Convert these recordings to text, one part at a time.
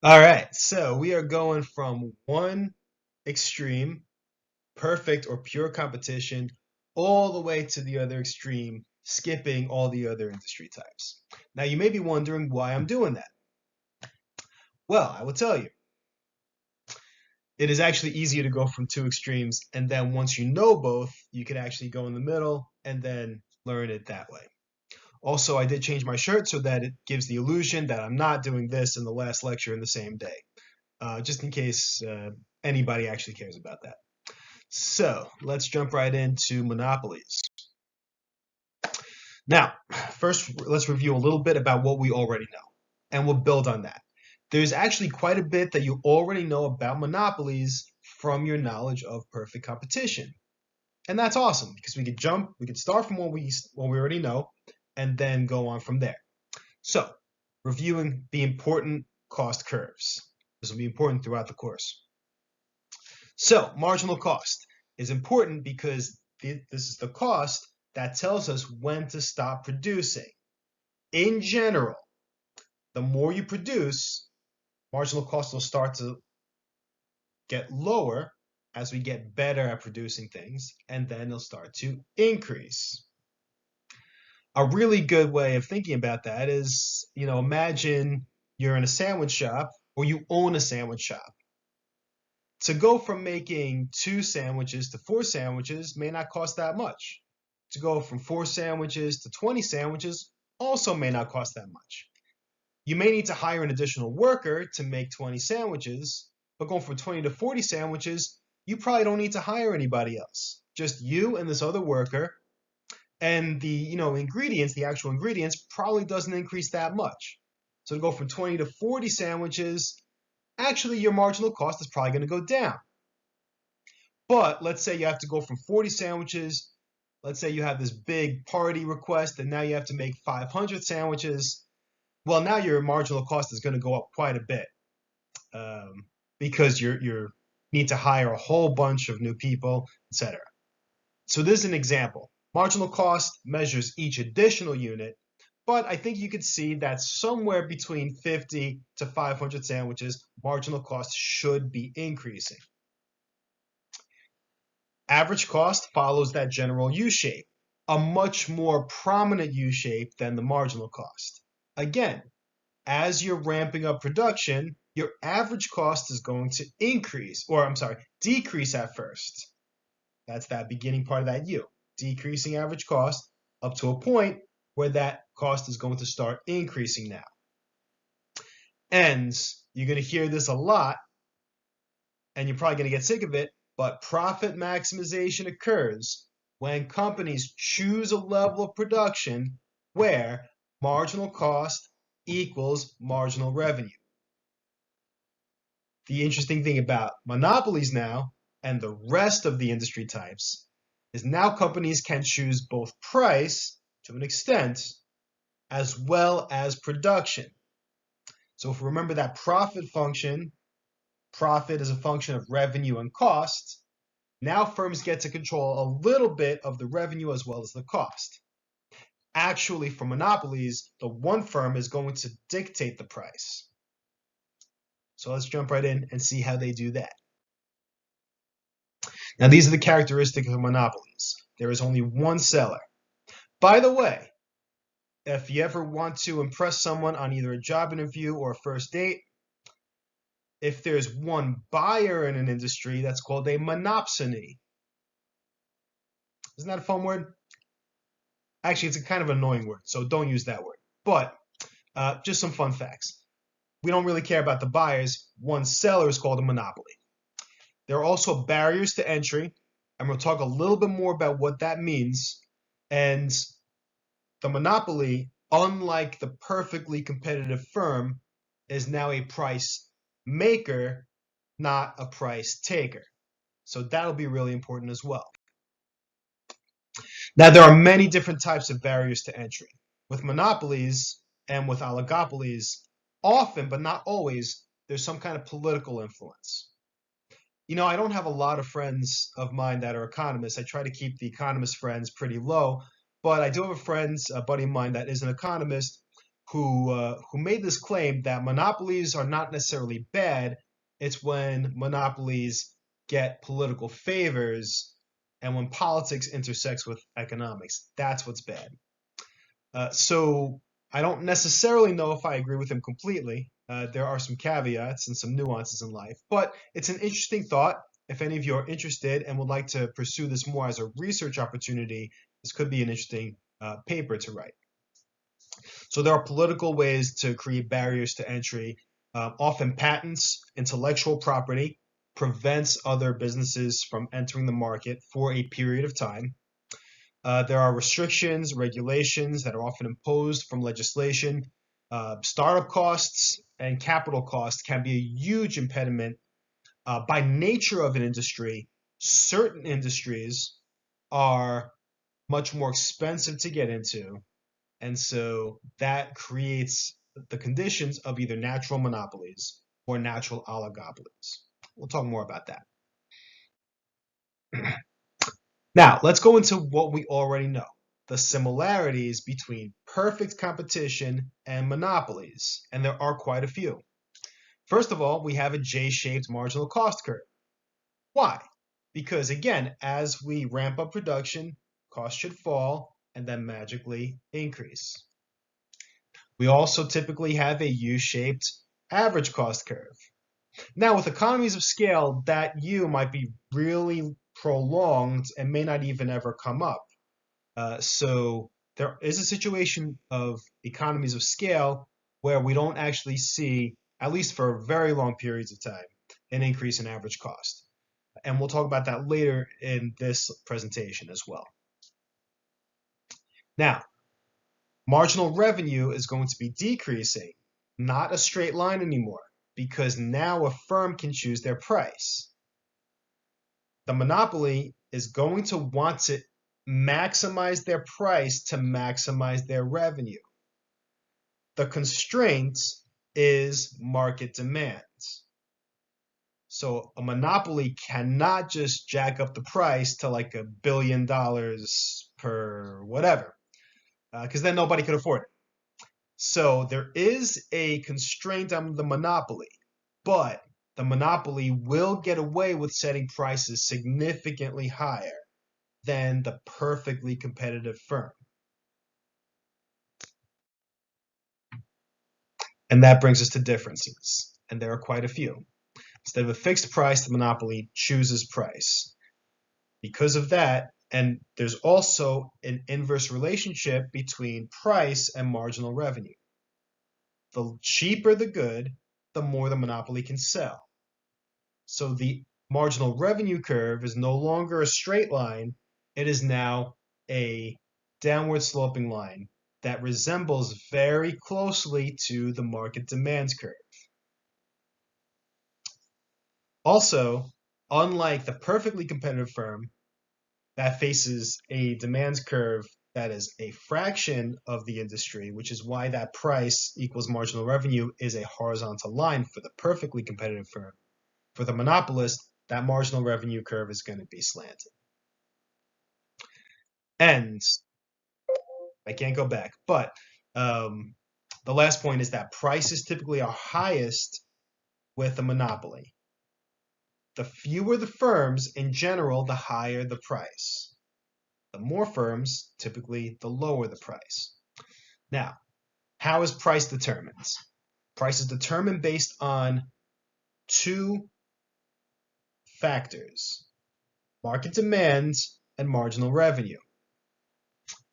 All right, so we are going from one extreme, perfect or pure competition, all the way to the other extreme, skipping all the other industry types. Now, you may be wondering why I'm doing that. Well, I will tell you. It is actually easier to go from two extremes, and then once you know both, you can actually go in the middle and then learn it that way. Also, I did change my shirt so that it gives the illusion that I'm not doing this in the last lecture in the same day, just in case anybody actually cares about that. So let's jump right into monopolies. Now, first, let's review a little bit about what we already know, and we'll build on that. There's actually quite a bit that you already know about monopolies from your knowledge of perfect competition. And that's awesome because we could start from what we already know and then go on from there. So, reviewing the important cost curves. This will be important throughout the course. So, marginal cost is important because this is the cost that tells us when to stop producing. In general, the more you produce, marginal cost will start to get lower as we get better at producing things, and then it'll start to increase. A really good way of thinking about that is, imagine you're in a sandwich shop or you own a sandwich shop. To go from making two sandwiches to four sandwiches may not cost that much. To go from four sandwiches to 20 sandwiches also may not cost that much. You may need to hire an additional worker to make 20 sandwiches, but going from 20 to 40 sandwiches, you probably don't need to hire anybody else. Just you and this other worker, and the actual ingredients probably doesn't increase that much. So to go from 20 to 40 sandwiches, actually your marginal cost is probably going to go down. But let's say you have to go from 40 sandwiches. Let's say you have this big party request and now you have to make 500 sandwiches. Well, now your marginal cost is going to go up quite a bit, because you need to hire a whole bunch of new people, etc. So this is an example. Marginal cost measures each additional unit, but I think you could see that somewhere between 50 to 500 sandwiches, marginal cost should be increasing. Average cost follows that general U-shape, a much more prominent U-shape than the marginal cost. Again, as you're ramping up production, your average cost is going to decrease at first. That's that beginning part of that U, decreasing average cost up to a point where that cost is going to start increasing now. And you're going to hear this a lot, and you're probably going to get sick of it, but profit maximization occurs when companies choose a level of production where marginal cost equals marginal revenue. The interesting thing about monopolies now and the rest of the industry types is now companies can choose both price to an extent as well as production. So if we remember that profit function, profit is a function of revenue and cost. Now firms get to control a little bit of the revenue as well as the cost. Actually, for monopolies, the one firm is going to dictate the price. So let's jump right in and see how they do that. Now, these are the characteristics of monopolies. There is only one seller. By the way, if you ever want to impress someone on either a job interview or a first date, if there's one buyer in an industry, that's called a monopsony. Isn't that a fun word? Actually, it's a kind of annoying word, so don't use that word. But just some fun facts. We don't really care about the buyers. One seller is called a monopoly. There are also barriers to entry, and we'll talk a little bit more about what that means. And the monopoly, unlike the perfectly competitive firm, is now a price maker, not a price taker. So that'll be really important as well. Now, there are many different types of barriers to entry. With monopolies and with oligopolies, often, but not always, there's some kind of political influence. I don't have a lot of friends of mine that are economists. I try to keep the economist friends pretty low, but I do have a buddy of mine that is an economist who made this claim that monopolies are not necessarily bad. It's when monopolies get political favors and when politics intersects with economics. That's what's bad. So I don't necessarily know if I agree with him completely. There are some caveats and some nuances in life, but it's an interesting thought. If any of you are interested and would like to pursue this more as a research opportunity, this could be an interesting paper to write. So there are political ways to create barriers to entry. Often patents, intellectual property, prevents other businesses from entering the market for a period of time. There are restrictions, regulations that are often imposed from legislation. Startup costs and capital costs can be a huge impediment. By nature of an industry, certain industries are much more expensive to get into, and so that creates the conditions of either natural monopolies or natural oligopolies. We'll talk more about that. Now, let's go into what we already know, the similarities between perfect competition and monopolies, and there are quite a few. First of all, we have a J-shaped marginal cost curve. Why? Because again, as we ramp up production, costs should fall and then magically increase. We also typically have a U-shaped average cost curve. Now, with economies of scale, that U might be really prolonged and may not even ever come up. So there is a situation of economies of scale where we don't actually see, at least for very long periods of time, an increase in average cost. And we'll talk about that later in this presentation as well. Now, marginal revenue is going to be decreasing, not a straight line anymore, because now a firm can choose their price. The monopoly is going to want to maximize their price to maximize their revenue. The constraint is market demand. So a monopoly cannot just jack up the price to like $1 billion per whatever, because then nobody could afford it. So there is a constraint on the monopoly, but the monopoly will get away with setting prices significantly higher than the perfectly competitive firm. And that brings us to differences, and there are quite a few. Instead of a fixed price, the monopoly chooses price. Because of that, and there's also an inverse relationship between price and marginal revenue. The cheaper the good, the more the monopoly can sell. So the marginal revenue curve is no longer a straight line, it is now a downward sloping line that resembles very closely to the market demands curve. Also, unlike the perfectly competitive firm that faces a demands curve that is a fraction of the industry, which is why that price equals marginal revenue is a horizontal line for the perfectly competitive firm. For the monopolist, that marginal revenue curve is going to be slanted. And I can't go back, but the last point is that prices typically are highest with a monopoly. The fewer the firms, in general, the higher the price. The more firms, typically, the lower the price. Now, how is price determined? Price is determined based on two factors: market demand and marginal revenue.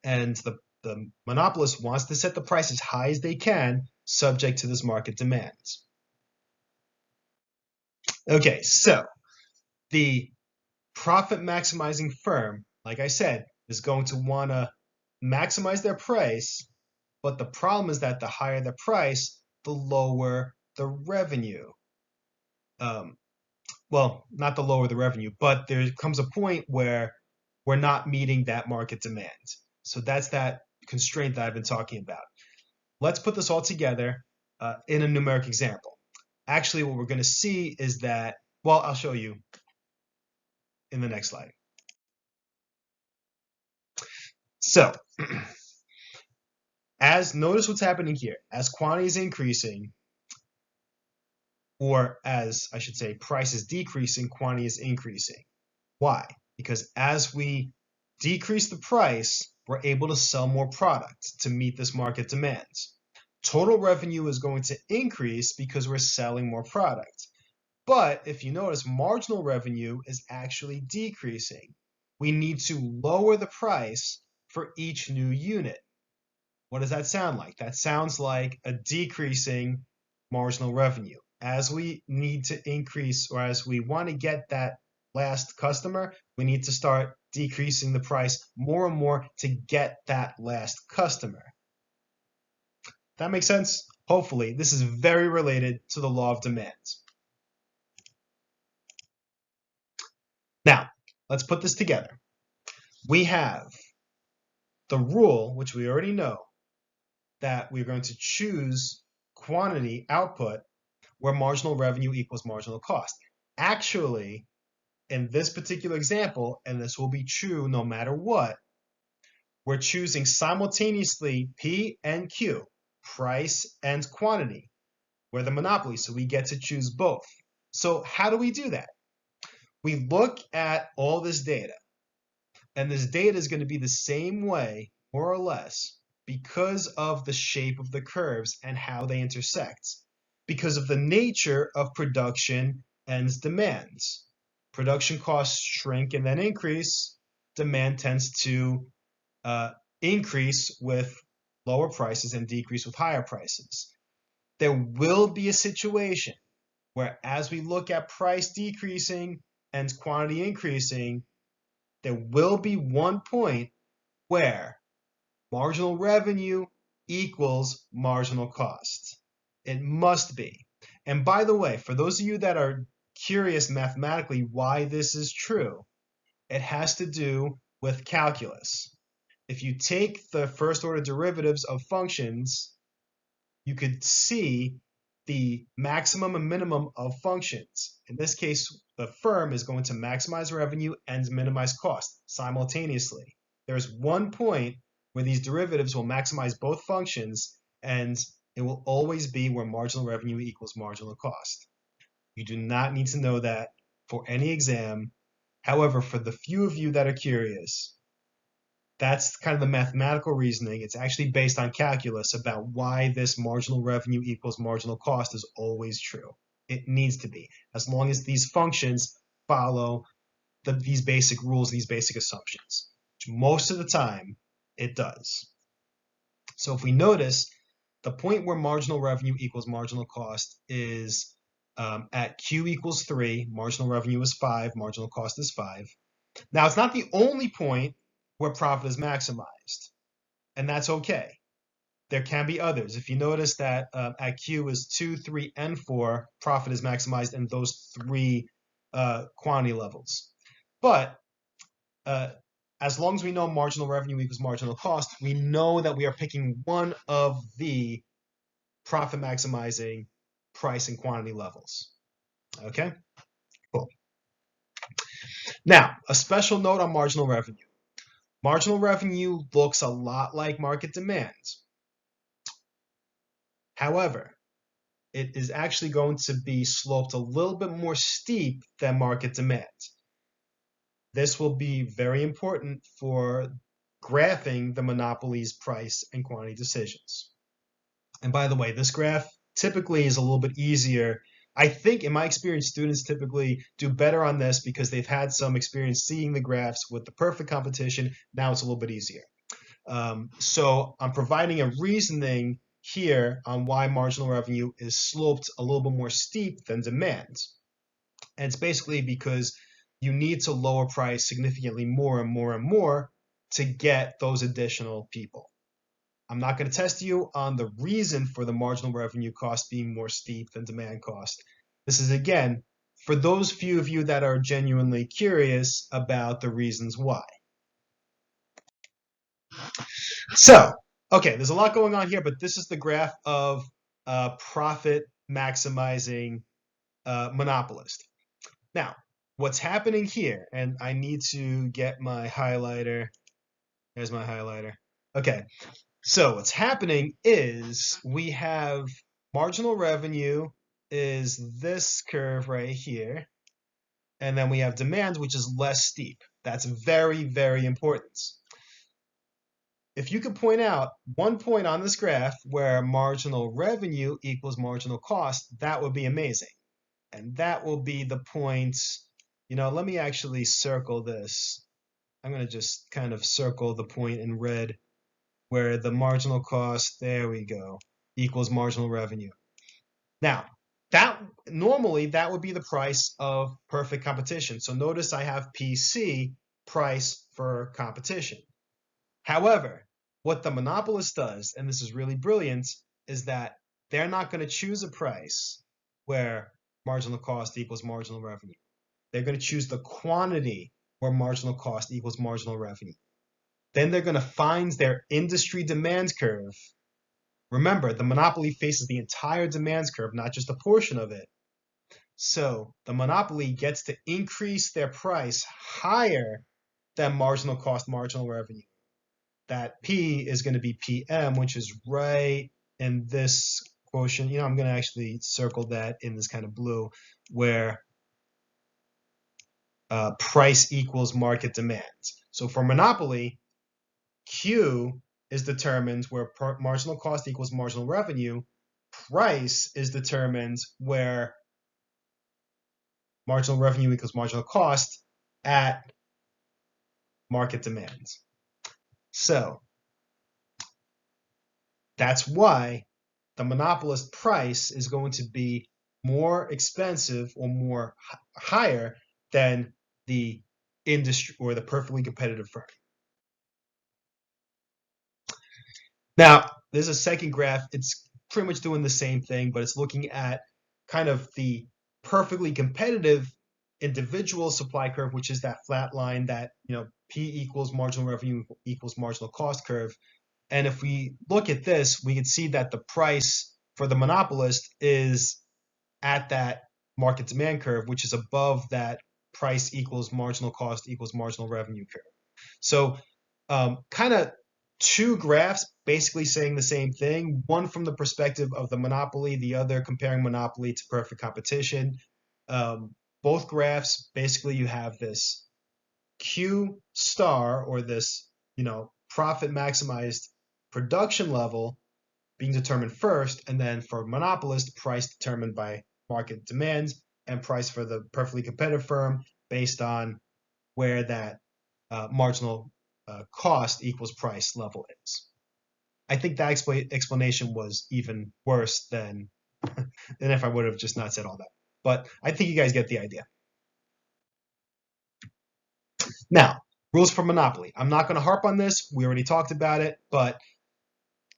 And the monopolist wants to set the price as high as they can, subject to this market demand. Okay, so the profit maximizing firm, like I said, is going to want to maximize their price, but the problem is that the higher the price, the lower the revenue. Well, not the lower the revenue, but there comes a point where we're not meeting that market demand. So that's that constraint that I've been talking about. Let's put this all together in a numeric example. Actually, what we're going to see is that, well, I'll show you in the next slide. So Notice what's happening here. As quantity is increasing, or as I should say, price is decreasing, quantity is increasing. Why? Because as we decrease the price, we're able to sell more product to meet this market demands. Total revenue is going to increase because we're selling more product. But if you notice, marginal revenue is actually decreasing. We need to lower the price for each new unit. What does that sound like? That sounds like a decreasing marginal revenue. As we need to increase, or as we want to get that last customer, we need to start decreasing the price more and more to get that last customer. That makes sense? Hopefully, this is very related to the law of demand. Now, let's put this together. We have the rule, which we already know, that we're going to choose quantity output where marginal revenue equals marginal cost. Actually, in this particular example, and this will be true no matter what, we're choosing simultaneously P and Q, price and quantity. We're the monopoly, so we get to choose both. So how do we do that? We look at all this data, and this data is going to be the same way, more or less, because of the shape of the curves and how they intersect, because of the nature of production and demands. Production costs shrink and then increase. Demand tends to increase with lower prices and decrease with higher prices. There will be a situation where, as we look at price decreasing and quantity increasing, there will be one point where marginal revenue equals marginal cost. It must be. And by the way, for those of you that are curious mathematically why this is true, it has to do with calculus. If you take the first order derivatives of functions, you could see the maximum and minimum of functions. In this case, the firm is going to maximize revenue and minimize cost simultaneously. There's one point where these derivatives will maximize both functions, and it will always be where marginal revenue equals marginal cost. You do not need to know that for any exam. However, for the few of you that are curious, that's kind of the mathematical reasoning. It's actually based on calculus about why this marginal revenue equals marginal cost is always true. It needs to be, as long as these functions follow these basic rules, these basic assumptions, which most of the time it does. So if we notice, the point where marginal revenue equals marginal cost is at Q equals 3, marginal revenue is 5, marginal cost is 5. Now, it's not the only point where profit is maximized, and that's okay. There can be others. If you notice that at Q is 2, 3, and 4, profit is maximized in those three quantity levels. But as long as we know marginal revenue equals marginal cost, we know that we are picking one of the profit maximizing price and quantity levels. Okay, cool. Now, a special note on marginal revenue. Marginal revenue looks a lot like market demand. However, it is actually going to be sloped a little bit more steep than market demand. This will be very important for graphing the monopoly's price and quantity decisions. And by the way, this graph typically is a little bit easier. I think in my experience, students typically do better on this because they've had some experience seeing the graphs with the perfect competition. Now it's a little bit easier. So I'm providing a reasoning here on why marginal revenue is sloped a little bit more steep than demand. And it's basically because you need to lower price significantly more and more and more to get those additional people. I'm not going to test you on the reason for the marginal revenue cost being more steep than demand cost. This is, again, for those few of you that are genuinely curious about the reasons why. So, okay, there's a lot going on here, but this is the graph of profit maximizing monopolist. Now, what's happening here, and I need to get my highlighter. There's my highlighter. Okay, So what's happening is we have marginal revenue is this curve right here, and then we have demand, which is less steep. That's very, very important. If you could point out one point on this graph where marginal revenue equals marginal cost, that would be amazing. And that will be the point, let me actually circle this. I'm going to just kind of circle the point in red where the marginal cost, there we go, equals marginal revenue. Now, that normally that would be the price of perfect competition. So notice I have PC, price for competition. However, what the monopolist does, and this is really brilliant, is that they're not going to choose a price where marginal cost equals marginal revenue. They're going to choose the quantity where marginal cost equals marginal revenue. Then they're going to find their industry demands curve. Remember, the monopoly faces the entire demands curve, not just a portion of it. So the monopoly gets to increase their price higher than marginal cost, marginal revenue. That P is going to be PM, which is right in this quotient. I'm going to actually circle that in this kind of blue, where price equals market demand. So for monopoly, Q is determined where marginal cost equals marginal revenue. Price is determined where marginal revenue equals marginal cost at market demand. So that's why the monopolist price is going to be more expensive or more higher than the industry or the perfectly competitive firm. Now, there's a second graph. It's pretty much doing the same thing, but it's looking at kind of the perfectly competitive individual supply curve, which is that flat line that, P equals marginal revenue equals marginal cost curve. And if we look at this, we can see that the price for the monopolist is at that market demand curve, which is above that price equals marginal cost equals marginal revenue curve. So kind of two graphs basically saying the same thing, one from the perspective of the monopoly, the other comparing monopoly to perfect competition. Both graphs, basically you have this Q star, or this, profit maximized production level being determined first, and then for monopolist, price determined by market demands, and price for the perfectly competitive firm based on where that marginal cost equals price level is. I think that explanation was even worse than if I would have just not said all that. But I think you guys get the idea. Now, rules for monopoly. I'm not going to harp on this. We already talked about it, but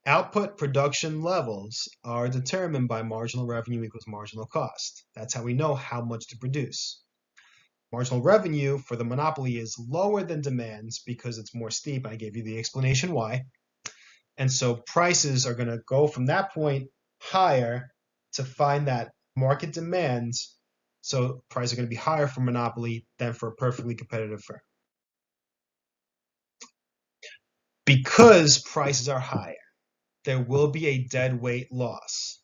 output production levels are determined by marginal revenue equals marginal cost. That's how we know how much to produce. Marginal revenue for the monopoly is lower than demands because it's more steep. I gave you the explanation why. And so prices are going to go from that point higher to find that market demands. So prices are going to be higher for monopoly than for a perfectly competitive firm. Because prices are higher, there will be a deadweight loss.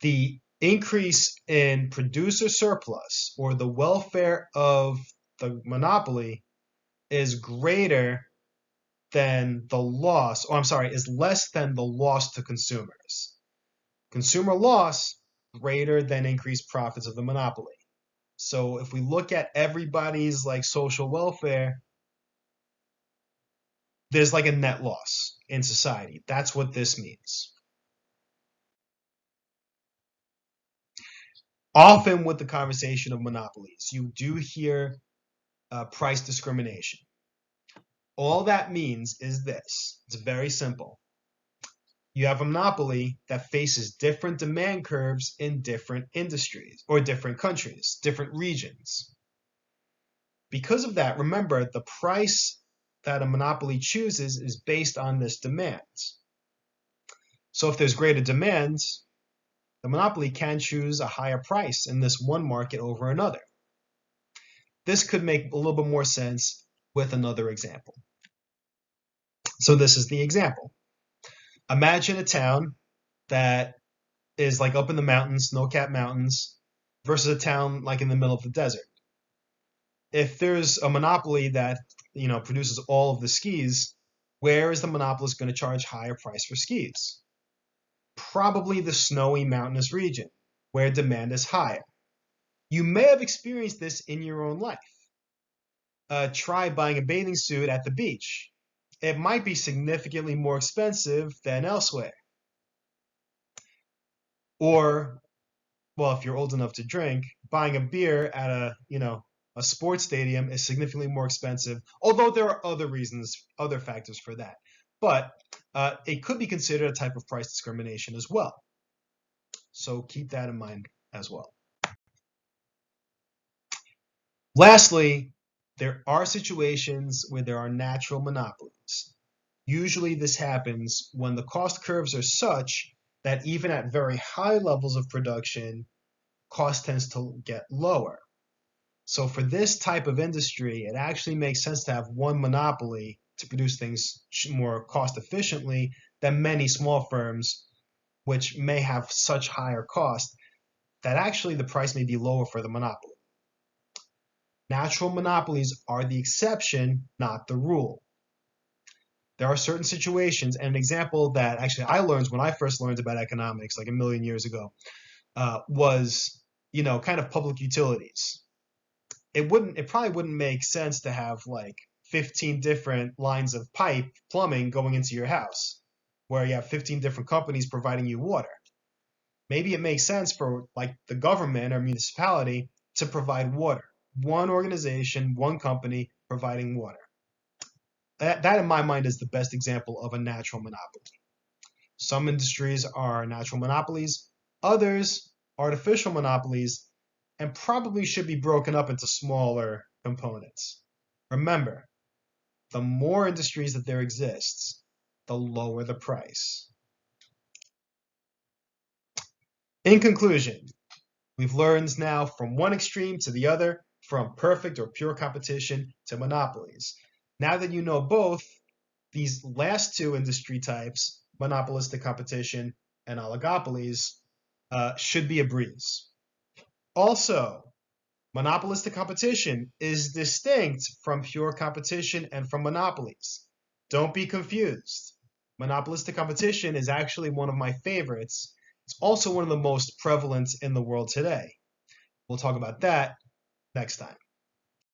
The increase in producer surplus, or the welfare of the monopoly, is greater than the loss, is less than the loss to consumers. Consumer loss greater than increased profits of the monopoly. So if we look at everybody's social welfare, there's a net loss in society. That's what this means. Often with the conversation of monopolies, you do hear price discrimination. All that means is this. It's very simple. You have a monopoly that faces different demand curves in different industries or different countries, different regions. Because of that, remember, the price that a monopoly chooses is based on this demand. So if there's greater demand, the monopoly can choose a higher price in this one market over another. This could make a little bit more sense with another example. So this is the example. Imagine a town that is like up in the mountains, snow-capped mountains, versus a town like in the middle of the desert. If there's a monopoly that, produces all of the skis, where is the monopolist going to charge higher price for skis? Probably the snowy mountainous region, where demand is higher. You may have experienced this in your own life. Try buying a bathing suit at the beach. It might be significantly more expensive than elsewhere. Or, well, if you're old enough to drink, buying a beer at a sports stadium is significantly more expensive, although there are other factors for that. But it could be considered a type of price discrimination as well. So keep that in mind as well. Lastly, there are situations where there are natural monopolies. Usually this happens when the cost curves are such that even at very high levels of production, cost tends to get lower. So for this type of industry, it actually makes sense to have one monopoly to produce things more cost efficiently than many small firms, which may have such higher cost that actually the price may be lower for the monopoly. Natural monopolies are the exception, not the rule. There are certain situations, and an example that actually I learned when I first learned about economics, like a million years ago, was, kind of public utilities. It probably wouldn't make sense to have like 15 different lines of pipe plumbing going into your house, where you have 15 different companies providing you water. Maybe it makes sense for like the government or municipality to provide water. One organization, one company providing water. That in my mind is the best example of a natural monopoly. Some industries are natural monopolies, others artificial monopolies, and probably should be broken up into smaller components. Remember, the more industries that there exists, the lower the price. In conclusion, we've learned now from one extreme to the other, from perfect or pure competition to monopolies. Now that you know both, these last two industry types, monopolistic competition and oligopolies, should be a breeze. Also, monopolistic competition is distinct from pure competition and from monopolies. Don't be confused. Monopolistic competition is actually one of my favorites. It's also one of the most prevalent in the world today. We'll talk about that next time.